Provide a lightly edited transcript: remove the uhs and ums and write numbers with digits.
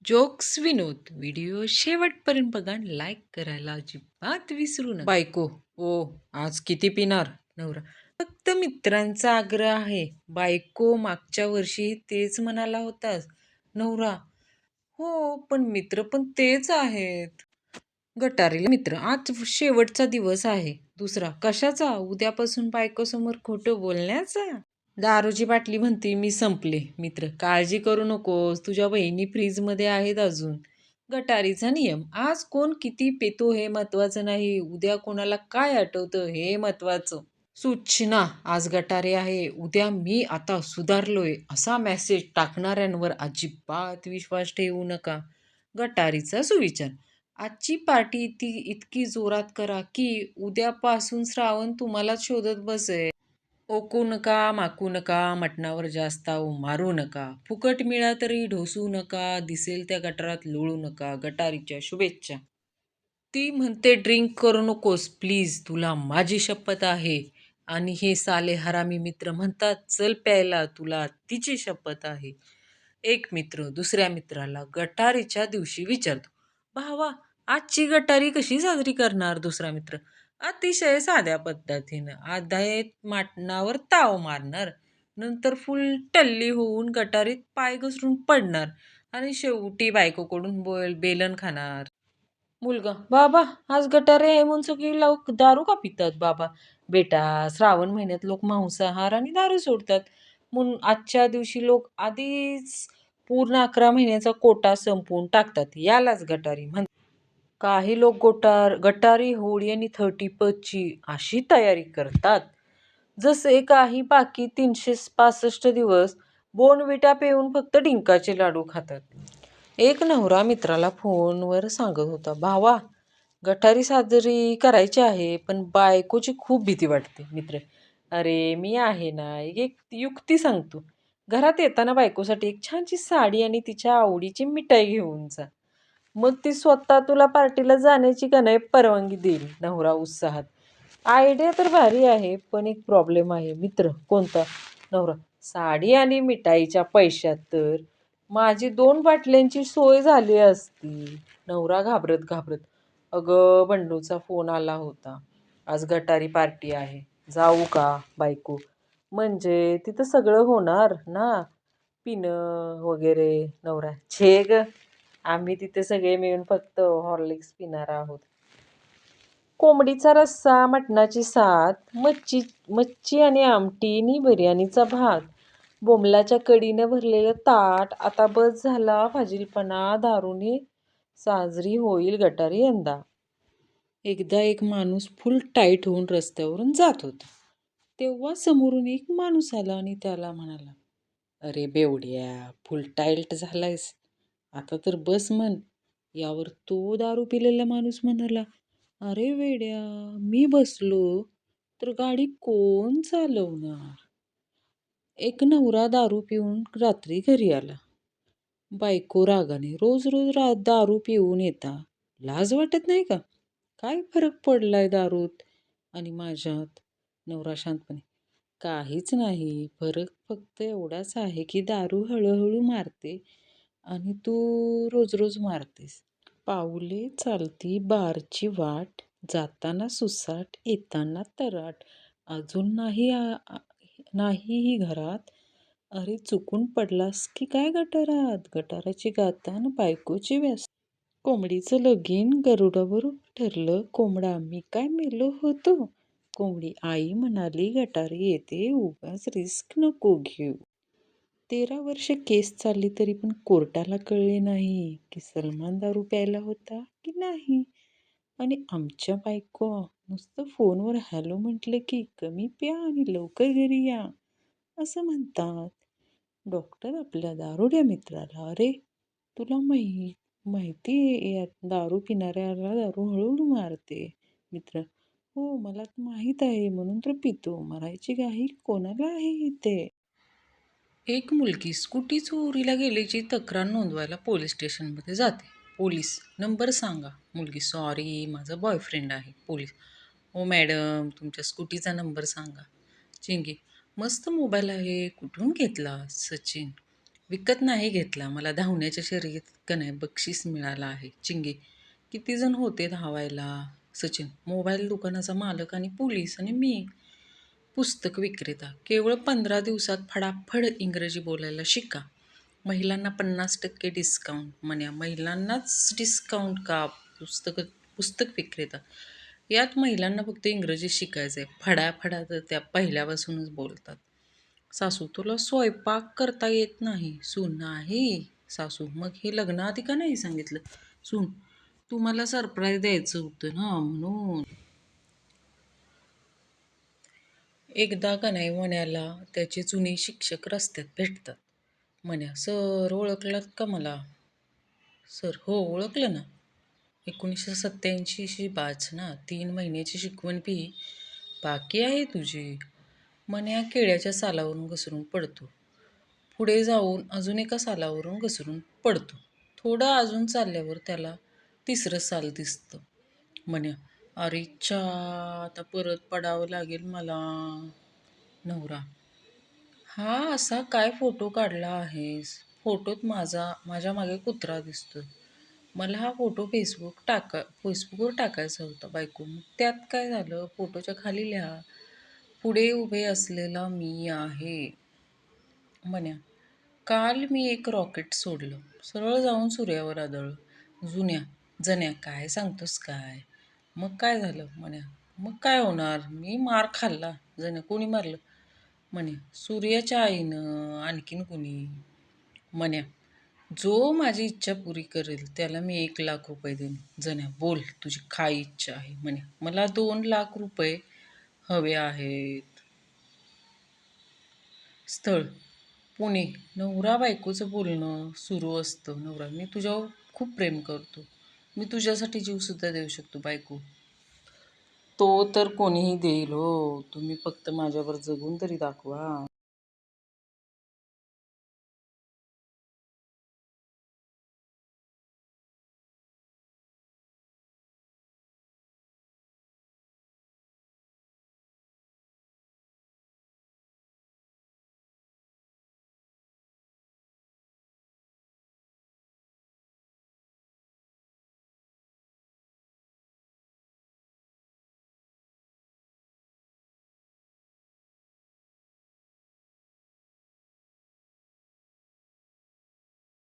Jokes विनोद video शेवटपर्यंत बघा आणि लाईक करायला अजिबात विसरू नका. बायको, ओ आज किती पिणार? नवरा, फक्त मित्रांचा आग्रह आहे. बायको, मागच्या वर्षी तेच म्हणाला होतास. नवरा, हो पण मित्र पण तेच आहेत. गटारीला मित्र, आज शेवटचा दिवस आहे. दुसरा, कशाचा? उद्यापासून बायकोसमोर खोटं बोलण्याचा. दारूची बाटली म्हणते मी संपले. मित्र, काळजी करू नकोस, तुझ्या बहिणी फ्रीजमध्ये आहेत अजून. गटारीचा नियम, आज कोण किती पेतो हे महत्वाचं नाही, उद्या कोणाला काय आठवतं हे महत्वाचं. सूचना, आज गटारे आहे, उद्या मी आता सुधारलोय असा मेसेज टाकणाऱ्यांवर अजिबात विश्वास ठेवू नका. गटारीचा सुविचार, आजची पार्टी इतकी जोरात करा की उद्यापासून श्रावण तुम्हालाच शोधत बसेल. ओकू नका, माकू नका, मटणावर जास्त ताव मारू नका, फुकट मिळा तरी ढोसू नका, दिसेल त्या गटारात लोळू नका. गटारीच्या शुभेच्छा. ती म्हणते ड्रिंक करू नकोस प्लीज, तुला माझी शपथ आहे. आणि हे साले हरामी मित्र म्हणतात चल प्यायला, तुला तिची शपथ आहे. एक मित्र दुसऱ्या मित्राला गटारीच्या दिवशी विचारतो, भावा आजची गटारी कशी साजरी करणार? दुसरा मित्र, अतिशय साध्या पद्धतीनं. आधायत माटणावर ताव मारणार, नंतर फुल टल्ली होऊन गटारीत पाय घसरून पडणार आणि शेवटी बायकोकडून बेलन खाणार. मुलगा, बाबा आज गटारे आहे म्हणून सगळी लोक दारू का पितात? बाबा, बेटा श्रावण महिन्यात लोक मांसाहार आणि दारू सोडतात म्हणून आजच्या दिवशी लोक आधीच पूर्ण 11 महिन्याचा कोटा संपवून टाकतात, यालाच गटारी म्हणतात. काही लोक गटारी होळी आणि 30ची अशी तयारी करतात जसे काही बाकी 365 दिवस बोनविटा पिऊन फक्त डिंकाचे लाडू खातात. एक नवरा मित्राला फोनवर सांगत होता, भावा गटारी साजरी करायची आहे पण बायकोची खूप भीती वाटते. मित्र, अरे मी आहे ना, एक युक्ती सांगतो. घरात येताना बायकोसाठी एक छानशी साडी आणि तिच्या आवडीची मिठाई घेऊन जा, मग ती स्वतः तुला पार्टीला जाण्याची का नाही परवानगी देईल. नवरा उत्साहात, आयडिया तर भारी आहे पण एक प्रॉब्लेम आहे. मित्र, कोणता? नवरा, साडी आणि मिठाईच्या पैशात तर माझी 2 बाटल्यांची सोय झाली असती. नवरा घाबरत घाबरत, अगं बंडूचा फोन आला होता, आज गटारी पार्टी आहे, जाऊ का? बायको, म्हणजे तिथं सगळं होणार ना, पिणं वगैरे. नवरा, छे ग, आम्ही तिथे सगळे मिळून फक्त हॉर्लिक्स पिणार आहोत. कोंबडीचा रस्सा, मटणाची सात, मच्छी मच्छी आणि आमटी आणि बिर्याणीचा भात, बोंबलाच्या कढीनं भरलेलं ताट. आता बस झाला फाजीलपणा, दारूने साजरी होईल गटारी यंदा. एकदा एक माणूस फुल टाईट होऊन रस्त्यावरून जात होता. तेव्हा समोरून एक माणूस आला आणि त्याला म्हणाला, अरे बेवड्या, फुल टाईट झालायस, आता तर बस म्हण. यावर तो दारू पिलेला माणूस म्हणाला, अरे वेड्या, मी बसलो तर गाडी कोण चालवणार? एक नवरा दारू पिऊन रात्री घरी आला. बायको रागाने, रोज रोज दारू पिऊन येता, लाज वाटत नाही का? काय फरक पडलाय दारूत आणि माझ्यात? नवरा शांतपणे, काहीच नाही, फरक फक्त एवढाच आहे की दारू हळूहळू मारते आणि तू रोज रोज मारतेस. पाऊले चालती बारची वाट, जाताना सुसाट येताना तराट, अजून नाहीही घरात, अरे चुकून पडलास की काय गटारात? गटाराची गातान बायकोची व्यस्त. कोंबडीचं लगीन गरुडाबरोबर ठरलं. कोंबडा, मी काय मेलो होतो? कोंबडी, आई म्हणाली गटारी येते, उगाच रिस्क नको घेऊ. 13 वर्ष केस चालली तरी पण कोर्टाला कळले नाही की सलमान दारू प्यायला होता की नाही. आणि आमच्या बायको नुसतं फोनवर हॅलो म्हटलं की कमी प्या आणि लवकर घरी या असं म्हणतात. डॉक्टर आपल्या दारुड्या मित्राला, अरे तुला माहिती आहे या दारू पिणाऱ्याला दारू हळूहळू मारते. मित्र, हो मला माहीत आहे म्हणून तर पितो, मरायची घाई कोणाला आहे इथे? एक मुलगी स्कूटी चोरीला गेल्याची तक्रार नोंदवायला पोलीस स्टेशनमध्ये जाते. पोलीस, नंबर सांगा. मुलगी, सॉरी माझा बॉयफ्रेंड आहे. पोलीस, हो मॅडम तुमच्या स्कूटीचा नंबर सांगा. चिंगी, मस्त मोबाईल आहे, कुठून घेतला? सचिन, विकत नाही घेतला. मला धावण्याच्या शर्यतीत का नाही बक्षीस मिळालं आहे. चिंगे. किती जण होते धावायला? सचिन. मोबाईल दुकानाचा मालक आणि पोलीस आणि मी. पुस्तक विक्रेता. केवळ 15 दिवसात फडाफड इंग्रजी बोलायला शिका. महिलांना 50% डिस्काउंट. म्हण्या महिलांनाच डिस्काउंट का? पुस्तक पुस्तक विक्रेता. यात महिलांना फक्त इंग्रजी शिकायचं आहे. फडाफडा तर त्या पहिल्यापासूनच बोलतात. सासू. तुला स्वयंपाक करता येत नाही. सून. नाही. सासू. मग हे लग्नाआधी का नाही सांगितलं? सून. तुम्हाला सरप्राईज द्यायचं होतं ना म्हणून. एकदा का नाही मण्याला त्याचे जुने शिक्षक रस्त्यात भेटतात. म्हण्या. सर ओळखलात का मला? सर. हो ओळखलं ना. 1987ची बॅच ना. 3 महिन्याची शिकवण फी बाकी आहे तुझी. मन्या केळ्याच्या सालावरून घसरून पडतो. पुढे जाऊन अजून एका सालावरून घसरून पडतो. थोडं अजून चालल्यावर त्याला तिसरं साल दिसतं. म्हण्या. अरेच्चा, आता परत पडावं लागेल मला. नवरा. हा असा काय फोटो काढला आहेस? फोटोत माझ्या मागे कुत्रा दिसतोय. मला हा फोटो फेसबुकवर टाकायचा होता. बायको. मग त्यात काय झालं? फोटोच्या खाली लिहा, पुढे उभे असलेला मी आहे. म्हण्या. काल मी एक रॉकेट सोडलं. सरळ जाऊन सूर्यावर आदळलं. जण्या. काय सांगतोस काय? मग काय झालं? म्हण्या. मग काय होणार? मी मार खाल्ला. जण्या. कोणी मारलं? म्हणे. सूर्याच्या आईनं. आणखीन कुणी? म्हण्या. जो माझी इच्छा पुरी करेल त्याला मी 1 लाख रुपये देईन. जण्या. बोल तुझी काय इच्छा आहे? म्हणे. मला 2 लाख रुपये हवे आहेत. स्थळ. पुणे. नवरा बायकोचं बोलणं सुरू असतं. नवरा. मी तुझ्यावर खूप प्रेम करतो. मी तुझ्यासाठी जीवसुद्धा देऊ शकतो. बायको. तो तर कोणीही देईल हो. तुम्ही फक्त माझ्यावर जगून तरी दाखवा.